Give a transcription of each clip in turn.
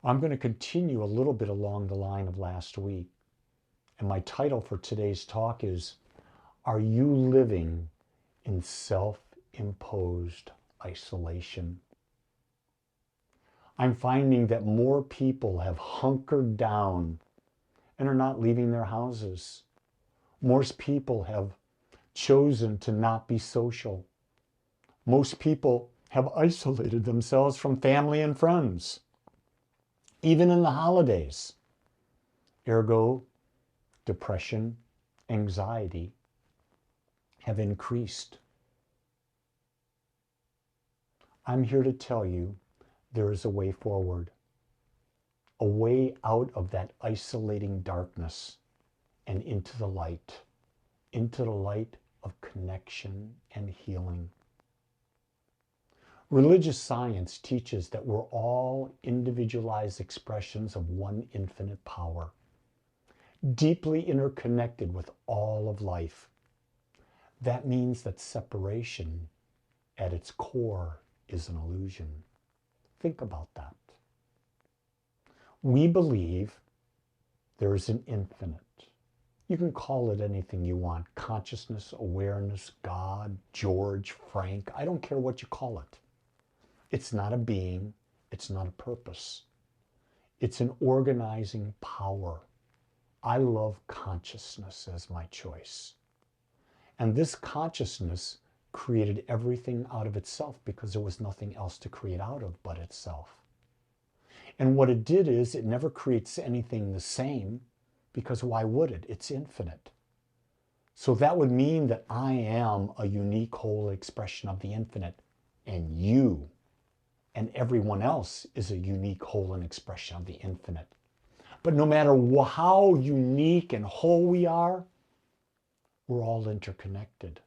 I'm going to continue a little bit along the line of last week. And my title for today's talk is, Are You Living in Self-Imposed Isolation? I'm finding that more people have hunkered down and are not leaving their houses. Most people have chosen to not be social. Most people have isolated themselves from family and friends, even in the holidays. Ergo, depression, anxiety have increased. I'm here to tell you there is a way forward, a way out of that isolating darkness and into the light of connection and healing. Religious science teaches that we're all individualized expressions of one infinite power, deeply interconnected with all of life. That means that separation at its core is an illusion. Think about that. We believe there is an infinite. You can call it anything you want. Consciousness, awareness, God, George, Frank. I don't care what you call it. It's not a being. It's not a purpose. It's an organizing power. I love consciousness as my choice. And this consciousness created everything out of itself because there was nothing else to create out of but itself. And what it did is it never creates anything the same, because why would it? It's infinite. So that would mean that I am a unique whole expression of the infinite, and you and everyone else is a unique whole and expression of the infinite. But no matter how unique and whole we are, we're all interconnected.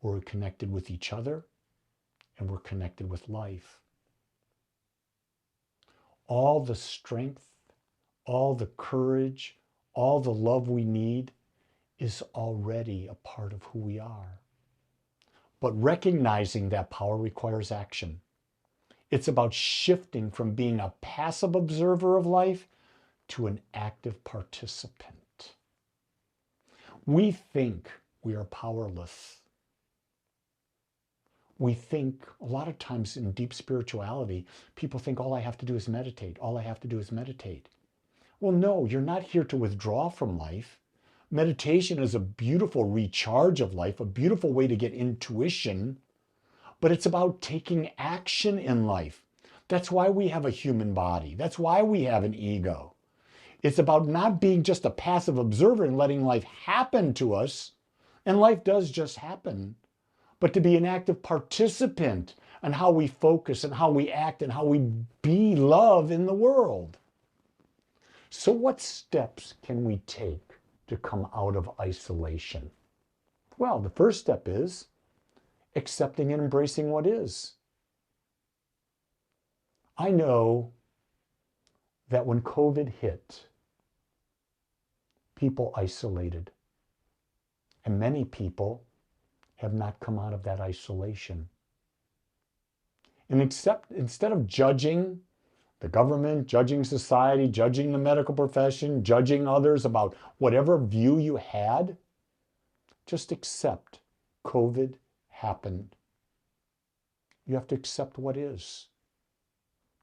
We're connected with each other, and we're connected with life. All the strength, all the courage, all the love we need is already a part of who we are. But recognizing that power requires action. It's about shifting from being a passive observer of life to an active participant. We think we are powerless. We think a lot of times in deep spirituality, people think all I have to do is meditate. All I have to do is meditate. Well, no, you're not here to withdraw from life. Meditation is a beautiful recharge of life, a beautiful way to get intuition, but it's about taking action in life. That's why we have a human body. That's why we have an ego. It's about not being just a passive observer and letting life happen to us, and life does just happen, but to be an active participant in how we focus and how we act and how we be love in the world. So what steps can we take to come out of isolation? Well, the first step is accepting and embracing what is. I know that when COVID hit, people isolated, and many people have not come out of that isolation. And instead of judging the government, judging society, judging the medical profession, judging others about whatever view you had, just accept COVID happened. You have to accept what is,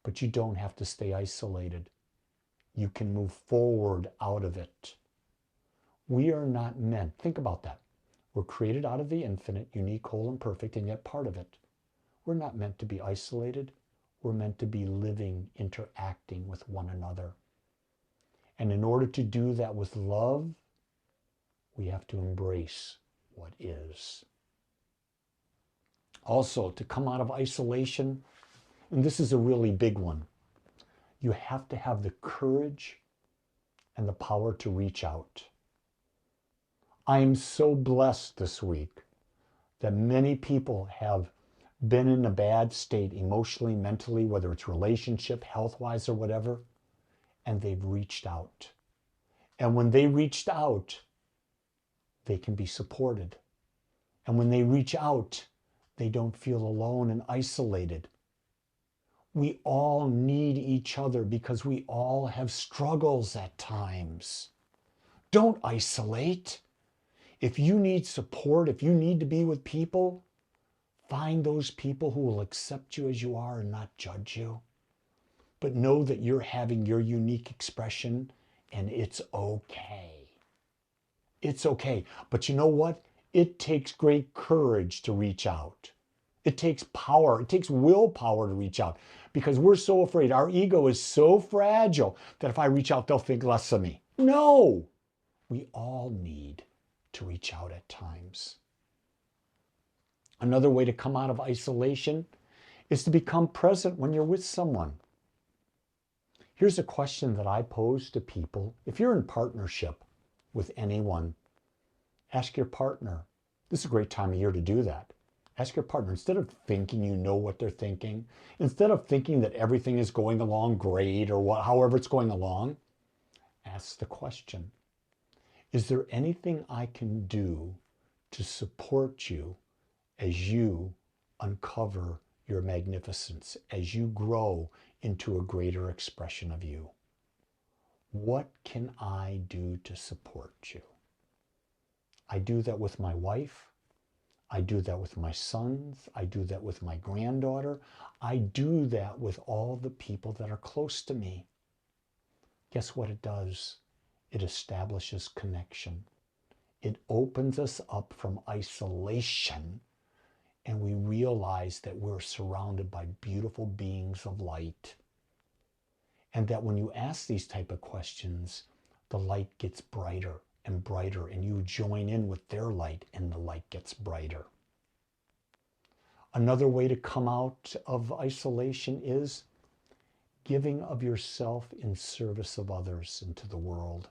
but you don't have to stay isolated. You can move forward out of it. We are not meant, think about that. We're created out of the infinite, unique, whole, and perfect, and yet part of it. We're not meant to be isolated. We're meant to be living, interacting with one another. And in order to do that with love, we have to embrace what is. Also, to come out of isolation, and this is a really big one, you have to have the courage and the power to reach out. I am so blessed this week that many people have been in a bad state emotionally, mentally, whether it's relationship, health-wise, or whatever, and they've reached out. And when they reached out, they can be supported. And when they reach out, they don't feel alone and isolated. We all need each other because we all have struggles at times. Don't isolate. If you need support, if you need to be with people, find those people who will accept you as you are and not judge you. But know that you're having your unique expression and it's okay. It's okay. But you know what? It takes great courage to reach out. It takes power. It takes willpower to reach out because we're so afraid. Our ego is so fragile that if I reach out, they'll think less of me. No, we all need to reach out at times. Another way to come out of isolation is to become present when you're with someone. Here's a question that I pose to people. If you're in partnership with anyone, ask your partner. This is a great time of year to do that. Ask your partner, instead of thinking you know what they're thinking, instead of thinking that everything is going along great or however it's going along, ask the question, is there anything I can do to support you as you uncover your magnificence, as you grow into a greater expression of you? What can I do to support you? I do that with my wife. I do that with my sons. I do that with my granddaughter. I do that with all the people that are close to me. Guess what it does? It establishes connection. It opens us up from isolation, and we realize that we're surrounded by beautiful beings of light. And that when you ask these type of questions, the light gets brighter and brighter, and you join in with their light and the light gets brighter. Another way to come out of isolation is giving of yourself in service of others into the world.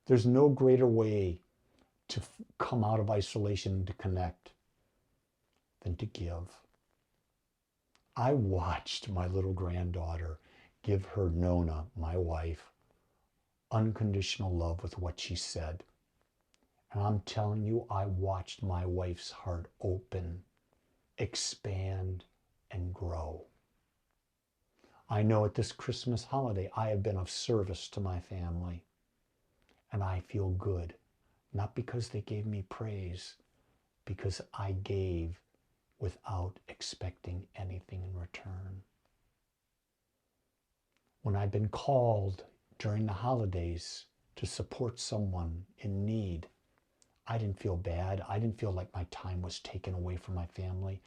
There's no greater way to come out of isolation and to connect than to give. I watched my little granddaughter give her Nona, my wife, unconditional love with what she said. And I'm telling you, I watched my wife's heart open, expand, and grow. I know at this Christmas holiday, I have been of service to my family. And I feel good, not because they gave me praise, because I gave without expecting anything in return. When I've been called during the holidays to support someone in need, I didn't feel bad. I didn't feel like my time was taken away from my family.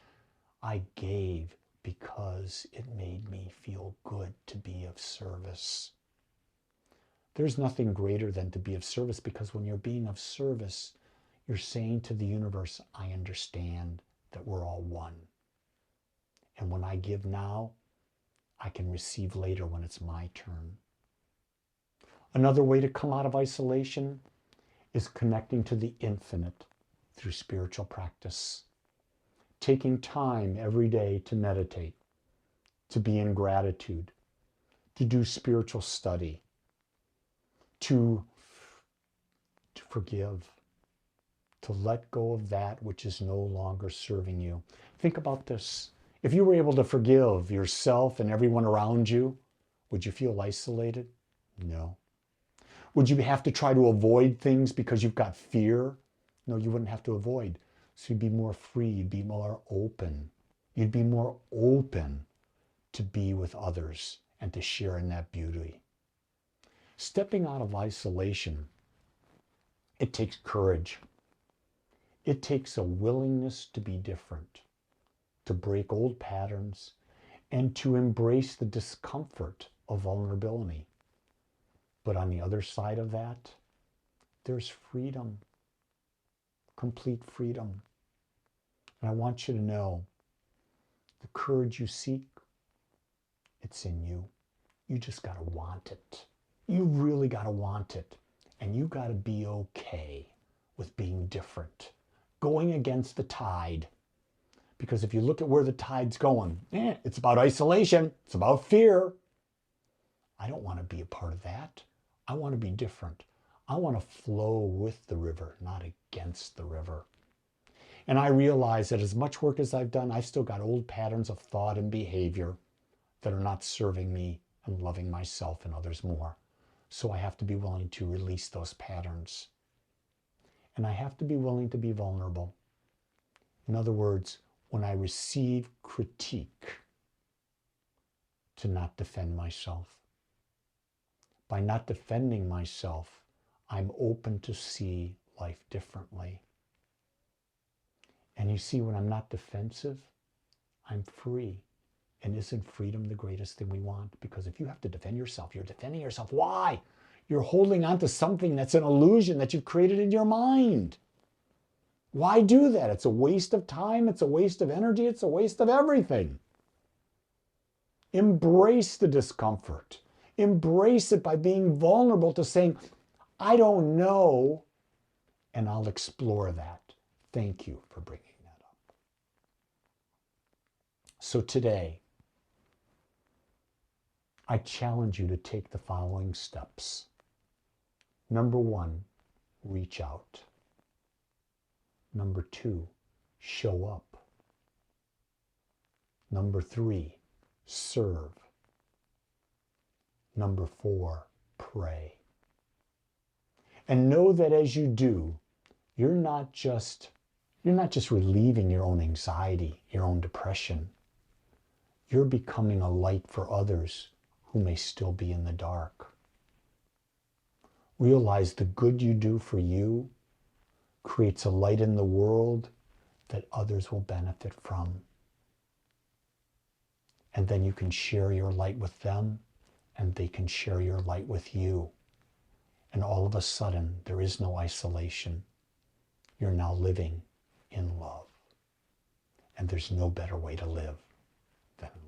I gave because it made me feel good to be of service. There's nothing greater than to be of service, because when you're being of service, you're saying to the universe, I understand that we're all one. And when I give now, I can receive later when it's my turn. Another way to come out of isolation is connecting to the infinite through spiritual practice. Taking time every day to meditate, to be in gratitude, to do spiritual study, to forgive, to let go of that which is no longer serving you. Think about this. If you were able to forgive yourself and everyone around you, would you feel isolated? No. Would you have to try to avoid things because you've got fear? No, you wouldn't have to avoid. So you'd be more free, you'd be more open. You'd be more open to be with others and to share in that beauty. Stepping out of isolation, it takes courage. It takes a willingness to be different, to break old patterns, and to embrace the discomfort of vulnerability. But on the other side of that, there's freedom, complete freedom. And I want you to know, the courage you seek, it's in you. You just got to want it. You really got to want it. And you got to be okay with being different, going against the tide. Because if you look at where the tide's going, it's about isolation. It's about fear. I don't want to be a part of that. I want to be different. I want to flow with the river, not against the river. And I realize that as much work as I've done, I've still got old patterns of thought and behavior. that are not serving me and loving myself and others more. So I have to be willing to release those patterns. And I have to be willing to be vulnerable. In other words, when I receive critique, to not defend myself. By not defending myself, I'm open to see life differently. And you see, when I'm not defensive, I'm free. And isn't freedom the greatest thing we want? Because if you have to defend yourself, you're defending yourself. Why? You're holding on to something that's an illusion that you've created in your mind. Why do that? It's a waste of time. It's a waste of energy. It's a waste of everything. Embrace the discomfort. Embrace it by being vulnerable to saying, I don't know, and I'll explore that. Thank you for bringing that up. So today, I challenge you to take the following steps. Number 1, reach out. Number 2, show up. Number 3, serve. Number 4, pray. And know that as you do, you're not just relieving your own anxiety, your own depression. You're becoming a light for others who may still be in the dark. Realize the good you do for you creates a light in the world that others will benefit from. And then you can share your light with them, and they can share your light with you. And all of a sudden, there is no isolation. You're now living in love. And there's no better way to live than love.